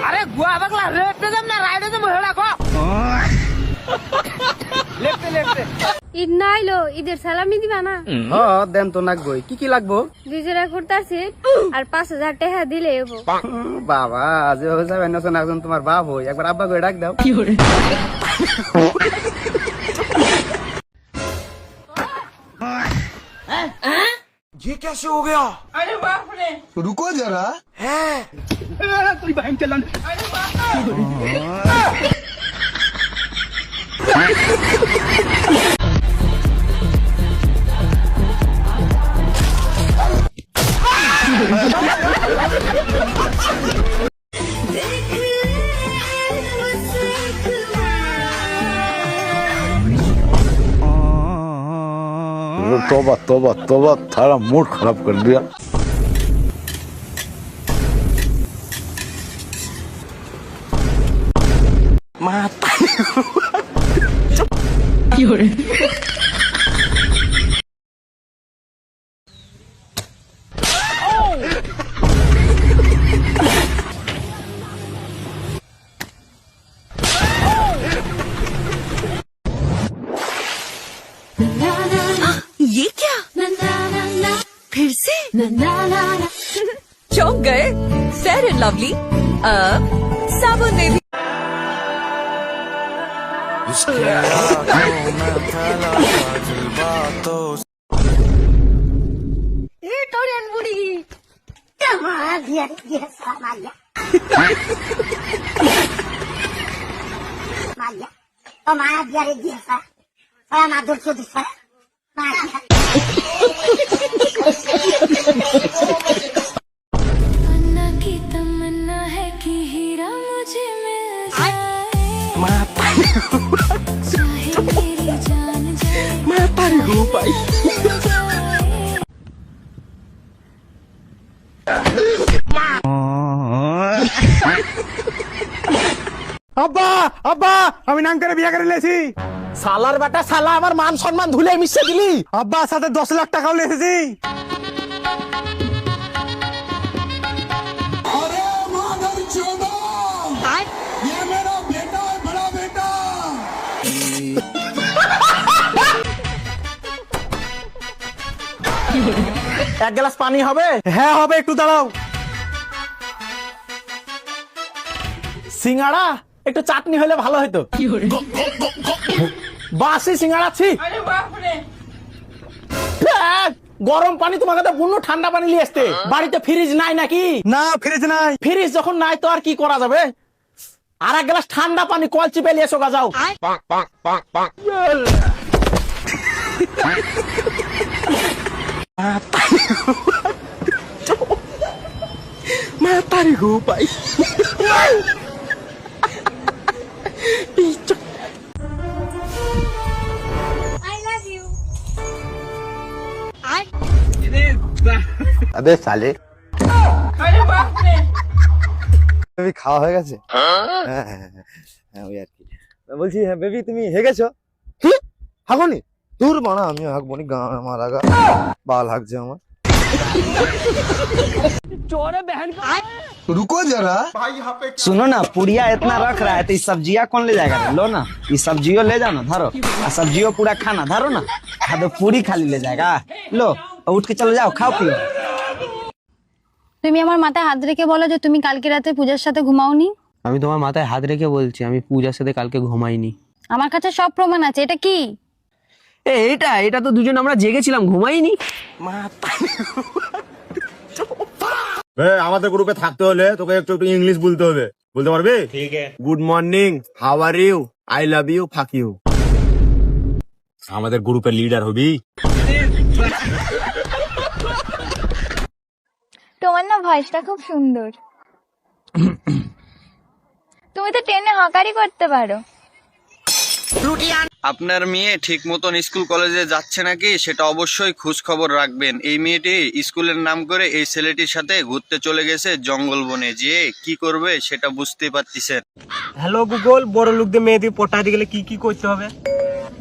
আরে গুয়া বাগলা লেফটে যাম না রাইটে যাম হেডা কো লেফটে লেফটে ঈদ না আইলো ঈদের সালামি দিবা না? হ্যাঁ দেন তো লাগবো। কি কি লাগবো? 2 জোড়া কুর্তা সেট আর 5000 টাকা দিলে হবো। বাবা যেভাবে যাবেন না একজন তোমার বাপ হই, একবার আব্বা করে ডাক দাও। ये कैसे हो गया? আরে বাপ রে रुको जरा। है তুই বাহিন চালান। तोबा तोबा तोबा, थारा मूड खराब कर दिया। ये क्या? फिर से चौंक गए? फेयर एंड लवली अब साबुन ने भी। এ তোরেন বুড়ি আমার বিয়ার দিয়ে সামাইয়া মাইয়া ও মা বিয়ার দিয়ে সা আমার দর্শক দিছে মা अन्ना की तमन्ना है कि हीरा मुझे मिल जाए चाहे मेरी जान जाए मैं तारी हो पाई আব্বা আব্বা আমি নাম করে বিয়ে করে লেছি। সালার বেটা সালা আমার মান সম্মান ধুলে মিশে দিলি। আব্বা সাথে 10 লাখ টাকাও লেছি। अरे माधव चोदा, ये मेरा बेटा है, बड़ा बेटा। এক গ্লাস পানি হবে? হ্যাঁ হবে, একটু দাঁড়াও। সিঙ্গাড়া একটু চাটনি হলে ভালো হতো। বাসি সিঙ্গাড়া ছি। গরম পানি তোমাকে তো বুনো ঠান্ডা পানি নিয়ে আসতে। বাড়িতে ফ্রিজ নাই নাকি? না ফ্রিজ নাই। ফ্রিজ যখন নাই তো আর কি করা যাবে? আর এক গ্লাস ঠান্ডা পানি কল চিপে নিয়ে এসো গা যাও। मैं तारी हो पाई। I love you अबे साले, अरे बाप रे বেবি খাওয়া হয়ে গেছে? হ্যাঁ ওই আর কি। বলছি হ্যাঁ বেবি তুমি হেগে গেছো? কি হাগনি? দূর বানা আমি হাগবনি, গান আমার আগা বাল হাগছে আমার। चोरे बहन का रुको जरा। सुनो ना, पुड़िया इतना रख रहा है तो ये सब्जियां कौन ले जाएगा? लो ना, ये सब्जियों ले जाओ ना, धरो। और सब्जियों पूरा खाना धरो ना, खा दो, पूरी खाली ले जाएगा। लो उठ के चलो, जाओ खाओ पियो। তুমি আমার মাথায় হাত রেখে বলো যে তুমি কালকে রাতে পূজার সাথে ঘুমাওনি। আমি তোমার মাথায় হাত রেখে বলছি আমি পূজার সাথে কালকে ঘুমাইনি। আমার কাছে সব প্রমাণ আছে, এটা কি? এটা তো দুজন আমরা জেগেছিলাম, ঘুমাইনি। আমাদের গ্রুপে থাকতে হলে তোকে একটু একটু ইংলিশ বলতে হবে, বলতে পারবি? ঠিক আছে। Good morning, how are you, I love you, fuck you. আমাদের গ্রুপের লিডার হবি। তোমার না ভয়েসটা খুব সুন্দর। তুমি তো ট্রেনে হকারি করতে পারো। আপনার মেয়ে ঠিক মতন স্কুল কলেজে যাচ্ছে নাকি সেটা অবশ্যই খোঁজ খবর রাখবেন। এই মেয়েটি স্কুলের নাম করে এই ছেলেটির সাথে ঘুরতে চলে গেছে জঙ্গল বনে, যে কি করবে সেটা বুঝতে পারতেছেন। হ্যালো গুগল, বড় লোকদের মেয়েদের পটাইতে গেলে কি কি করতে হবে?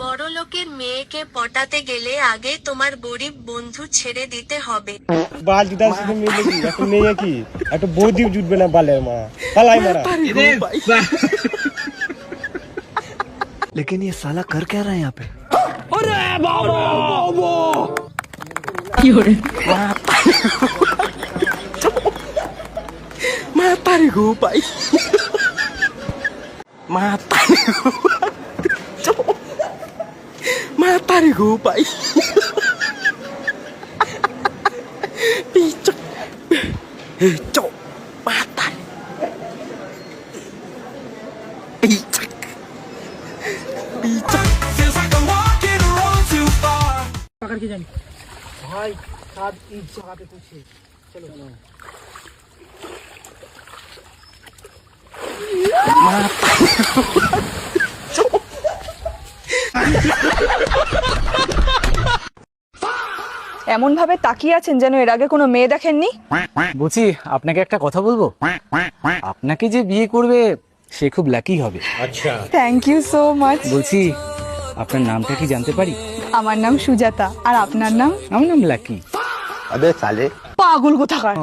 বড় লোকের মেয়েকে পটাতে গেলে আগে তোমার গরিব বন্ধু ছেড়ে দিতে হবে। বাল জুতার সাথে মিলে কি একটা মেয়ে কি একটা বৌদি জুটবে না বালের মা পালাই মারা लेकिन ये साला कर क्या रहा है यहाँ पे? Matari ko pa. Matari ko. Matari ko pa. Pichak. Cok. Matari. Pichak. Pichak. Feels like I'm walking a road too far. पकड़ के जानी भाई साथ इस जगह पे कुछ है चलो এমন ভাবে তাকিয়ে আছেন যেন এর আগে কোনো মেয়ে দেখেননি। বলছি আপনাকে একটা কথা বলবো, আপনাকে যে বিয়ে করবে সে খুব লাকি হবে। Thank you so much. বলছি আপনার নামটা কি জানতে পারি? আমার নাম সুজাতা, আর আপনার নাম? আমার নাম লাকি। अबे साले পাগল কোথাকার।